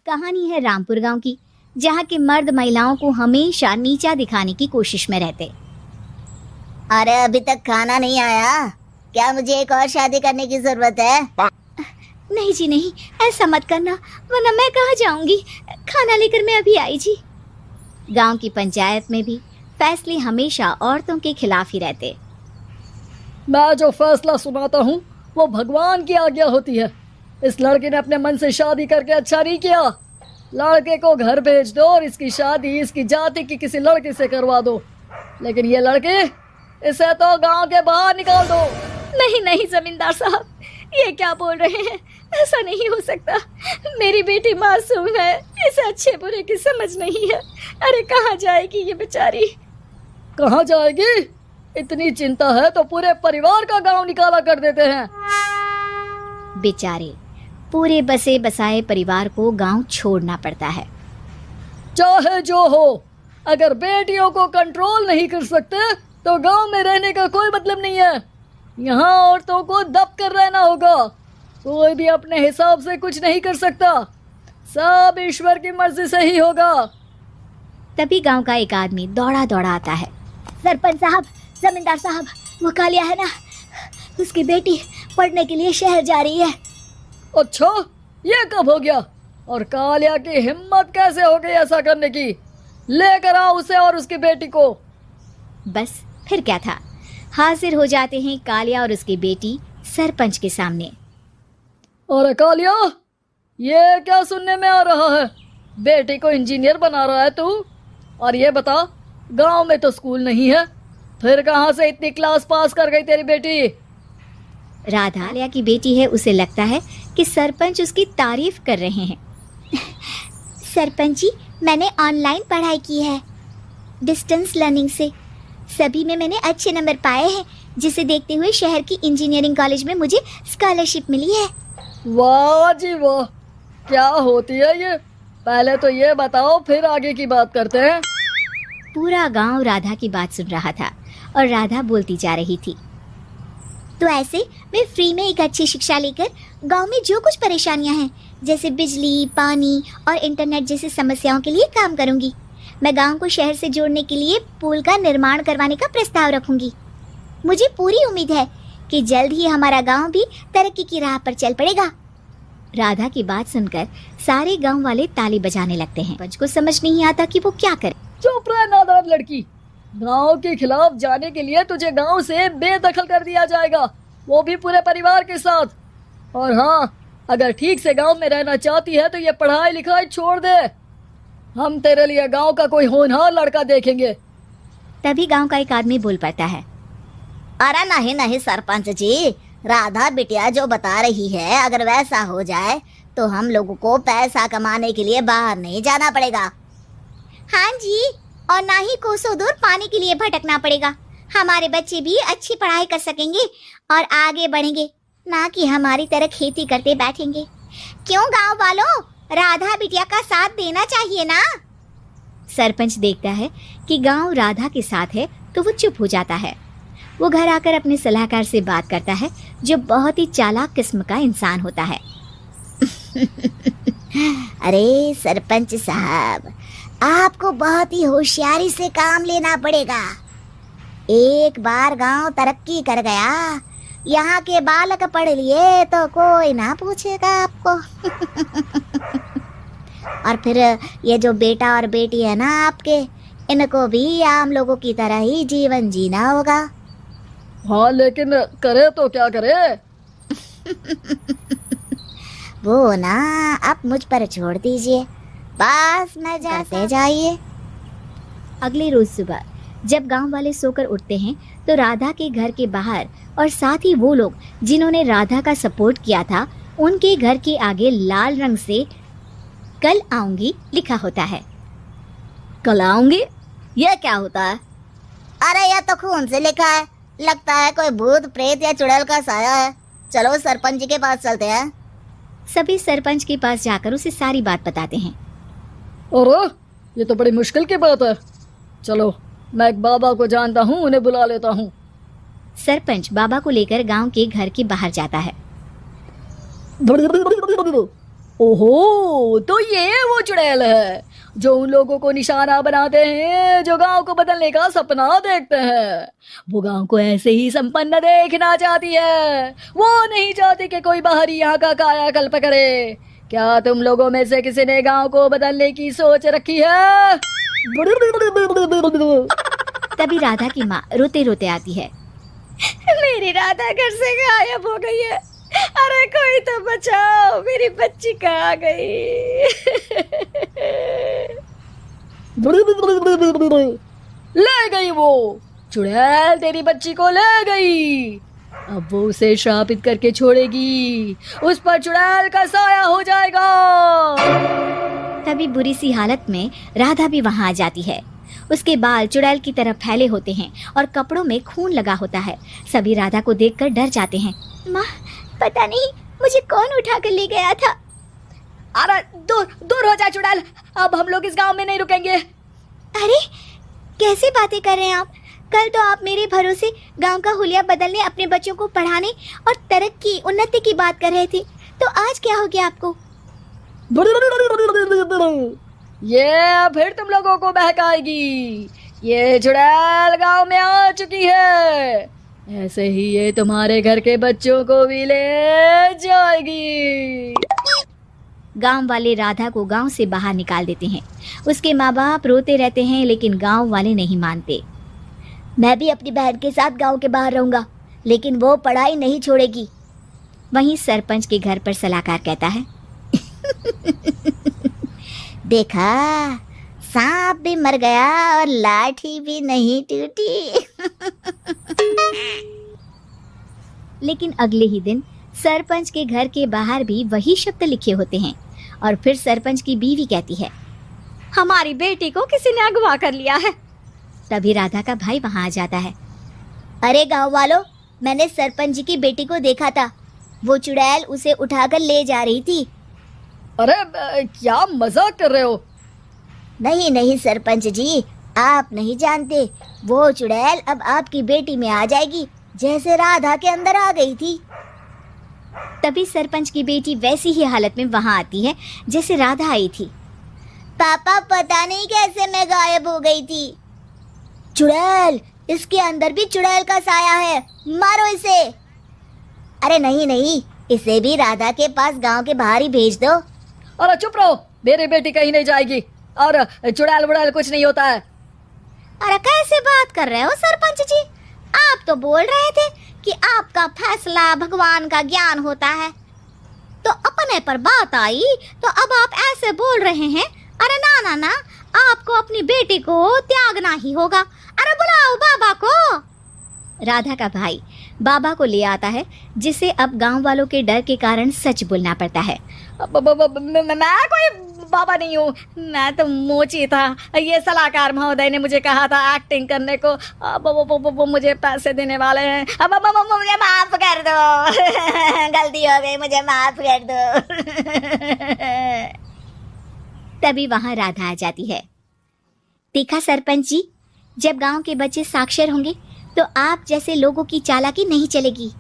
कहानी है रामपुर गांव की, जहां के मर्द महिलाओं को हमेशा नीचा दिखाने की कोशिश में रहते। अरे अभी तक खाना नहीं आया क्या? मुझे एक और शादी करने की जरूरत है। नहीं जी नहीं, ऐसा मत करना, वरना मैं कहाँ जाऊंगी। खाना लेकर मैं अभी आई जी। गांव की पंचायत में भी फैसले हमेशा औरतों के खिलाफ ही रहते। मैं जो फैसला सुनाता हूँ वो भगवान की आज्ञा होती है। इस लड़के ने अपने मन से शादी करके अच्छा नहीं किया। लड़के को घर भेज दो और इसकी शादी इसकी जाति की किसी लड़के से करवा दो, लेकिन ये लड़के, इसे तो गांव के बाहर निकाल दो। नहीं नहीं जमींदार साहब, ये क्या बोल रहे हैं? ऐसा नहीं हो सकता। मेरी बेटी मासूम है, इसे अच्छे बुरे की समझ नहीं है। अरे कहाँ जाएगी ये बेचारी? कहाँ जाएगी? इतनी चिंता है तो पूरे परिवार का गांव निकाला कर देते हैं। बेचारे पूरे बसे बसाए परिवार को गांव छोड़ना पड़ता है। चाहे जो हो, अगर बेटियों को कंट्रोल नहीं कर सकते तो गांव में रहने का कोई मतलब नहीं है। यहाँ औरतों को दब कर रहना होगा। कोई भी अपने हिसाब से कुछ नहीं कर सकता, सब ईश्वर की मर्जी से ही होगा। तभी गांव का एक आदमी दौड़ा दौड़ा आता है। सरपंच साहब, जमींदार साहब, वो कालिया है ना, उसकी बेटी पढ़ने के लिए शहर जा रही है। अच्छा, ये कब हो गया? और कालिया की हिम्मत कैसे हो गई ऐसा करने की? लेकर आओ उसे और उसकी बेटी को। बस फिर क्या था, हाजिर हो जाते हैं कालिया और उसकी बेटी सरपंच के सामने। अरे कालिया, ये क्या सुनने में आ रहा है? बेटी को इंजीनियर बना रहा है तू? और ये बता, गांव में तो स्कूल नहीं है, फिर कहाँ से इतनी क्लास पास कर गई तेरी बेटी? राधा कालिया की बेटी है, उसे लगता है कि सरपंच उसकी तारीफ कर रहे हैं। सरपंच जी, मैंने ऑनलाइन पढ़ाई की है, डिस्टेंस लर्निंग से। सभी में मैंने अच्छे नंबर पाए हैं, जिसे देखते हुए शहर की इंजीनियरिंग कॉलेज में मुझे स्कॉलरशिप मिली है। वाह जी वाह, क्या होती है ये? पहले तो ये बताओ, फिर आगे की बात करते हैं। पूरा गांव राधा की बात सुन रहा था और राधा बोलती जा रही थी। तो ऐसे मैं फ्री में एक अच्छी शिक्षा लेकर गांव में जो कुछ परेशानियां हैं, जैसे बिजली, पानी और इंटरनेट जैसी समस्याओं के लिए काम करूंगी। मैं गांव को शहर से जोड़ने के लिए पुल का निर्माण करवाने का प्रस्ताव रखूंगी। मुझे पूरी उम्मीद है कि जल्द ही हमारा गांव भी तरक्की की राह पर चल पड़ेगा। राधा की बात सुनकर सारे गांव वाले ताली बजाने लगते हैं। पंच को समझ नहीं आता कि वो क्या करे। चुप रह नादान लड़की, गांव के खिलाफ जाने के लिए तुझे गांव से बेदखल कर दिया जाएगा, वो भी पूरे परिवार के साथ। और हाँ, अगर ठीक से गांव में रहना चाहती है तो ये पढ़ाई लिखाई छोड़ दे। हम तेरे लिए गांव का कोई होनहार लड़का देखेंगे। तभी गांव का एक आदमी बोल पड़ता है। अरे नहीं नहीं सरपंच जी, राधा बिटिया जो बता रही है, अगर वैसा हो जाए तो हम लोगों को पैसा कमाने के लिए बाहर नहीं जाना पड़ेगा। हाँ जी, और ना ही कोसों दूर पानी के लिए भटकना पड़ेगा। हमारे बच्चे भी अच्छी पढ़ाई कर सकेंगे और आगे बढ़ेंगे, ना कि हमारी तरह खेती करते बैठेंगे। क्यों गांव वालों, राधा बिटिया का साथ देना चाहिए ना। सरपंच देखता है कि गांव राधा के साथ है तो वो चुप हो जाता है। वो घर आकर अपने सलाहकार से बात करता है, जो बहुत ही चालाक किस्म का इंसान होता है। अरे सरपंच साहब, आपको बहुत ही होशियारी से काम लेना पड़ेगा। एक बार गांव तरक्की कर गया, यहाँ के बालक पढ़ लिए तो कोई ना पूछेगा आपको। और फिर ये जो बेटा और बेटी है ना आपके, इनको भी आम लोगों की तरह ही जीवन जीना होगा। हाँ, लेकिन करे तो क्या करे? वो ना आप मुझ पर छोड़ दीजिए, बस मैं जाते जाइए। अगले रोज सुबह जब गांव वाले सोकर उठते हैं तो राधा के घर के बाहर और साथ ही वो लोग जिन्होंने राधा का सपोर्ट किया था, उनके घर के आगे लाल रंग से कल आऊंगी लिखा होता है। कल आऊंगी? ये क्या होता है? अरे यह तो खून से लिखा है, लगता है कोई भूत प्रेत या चुड़ैल का साया है। चलो सरपंच जी के पास चलते हैं। सभी सरपंच के पास जाकर उसे सारी बात बताते हैं। अरे ये तो बड़ी मुश्किल की बात है। चलो, मैं एक बाबा को जानता हूँ, उन्हें बुला लेता हूँ। सरपंच बाबा को लेकर गांव के घर के बाहर जाता है। ओहो, तो ये वो चुड़ैल है जो उन लोगों को निशाना बनाते हैं जो गांव को बदलने का सपना देखते हैं। वो गांव को ऐसे ही संपन्न देखना चाहती है। वो नहीं चाहती कि कोई बाहरी यहाँ का कायाकल्प करे। क्या तुम लोगों में से किसी ने गांव को बदलने की सोच रखी है? तभी राधा की माँ रोते रोते आती है। मेरी राधा घर से गायब हो गई है। अरे कोई तो बचाओ, मेरी बच्ची कहाँ गई? ले गई वो चुड़ैल, तेरी बच्ची को ले गई। अब वो उसे श्रापित करके छोड़ेगी। उस पर चुड़ैल का साया हो जाएगा। तभी बुरी सी हालत में राधा भी वहां आ जाती है। उसके बाल चुड़ैल की तरह फैले होते हैं और कपड़ों में खून लगा होता है। सभी राधा को देखकर डर जाते हैं। माँ, पता नहीं मुझे कौन उठा कर ले गया था। अरे दूर दूर हो जा चुड़ैल, अब हम लोग इस गांव में नहीं रुकेंगे। अरे कैसी बातें कर रहे हैं आप? कल तो आप मेरे भरोसे गांव का हुलिया बदलने, अपने बच्चों को पढ़ाने और तरक्की उन्नति की बात कर रहे थे, तो आज क्या हो गया आपको? ये फिर तुम लोगों को बहकाएगी। ये चुड़ैल गांव में आ चुकी है। ऐसे ही ये तुम्हारे घर के बच्चों को भी ले जाएगी। गांव वाले राधा को गांव से बाहर निकाल देते हैं। उसके माँ बाप रोते रहते हैं, लेकिन गांव वाले नहीं मानते। मैं भी अपनी बहन के साथ गांव के बाहर रहूंगा, लेकिन वो पढ़ाई नहीं छोड़ेगी। वहीं सरपंच के घर पर सलाहकार कहता है, देखा, सांप भी मर गया और लाठी भी नहीं टूटी। लेकिन अगले ही दिन सरपंच के घर के बाहर भी वही शब्द लिखे होते हैं। और फिर सरपंच की बीवी कहती है, हमारी बेटी को किसी ने अगवा कर लिया है। तभी राधा का भाई वहां आ जाता है। अरे गांव वालों, मैंने सरपंच जी की बेटी को देखा था। वो चुड़ैल उसे उठाकर ले जा रही थी। अरे क्या मजाक कर रहे हो? नहीं नहीं सरपंच जी, आप नहीं जानते। वो चुड़ैल अब आपकी बेटी में आ जाएगी, जैसे राधा के अंदर आ गई थी। तभी सरपंच की बेटी वैसी ही हालत में वहां आती है जैसे राधा आई थी। पापा, पता नहीं कैसे मैं गायब हो गई थी। चुड़ैल, इसके अंदर भी चुड़ैल का साया है, मारो इसे। अरे नहीं नहीं, इसे भी राधा के पास गांव के बाहर ही भेज दो। अरे चुप रहो, मेरी बेटी कहीं नहीं जाएगी और चुड़ैल वुड़ैल कुछ नहीं होता है। अरे कैसे बात कर रहे हो सरपंच जी? आप तो बोल रहे थे कि आपका फैसला भगवान का ज्ञान होता है, तो अपने पर बात आई तो अब आप ऐसे बोल रहे हैं। अरे ना ना ना, आपको अपनी बेटी को त्यागना ही होगा। अरे बुलाओ बाबा को। राधा का भाई बाबा को ले आता है, जिसे अब गांव वालों के डर के कारण सच बोलना पड़ता है। मैं कोई बाबा नहीं हूँ, मैं तो मोची था। ये सलाहकार महोदय ने मुझे कहा था एक्टिंग करने को। वो मुझे पैसे देने वाले हैं। अब मुझे माफ कर दो। गलती हो गई, मुझे माफ कर दो। तभी वहां राधा आ जाती है। देखा सरपंच जी, जब गांव के बच्चे साक्षर होंगे तो आप जैसे लोगों की चालाकी नहीं चलेगी।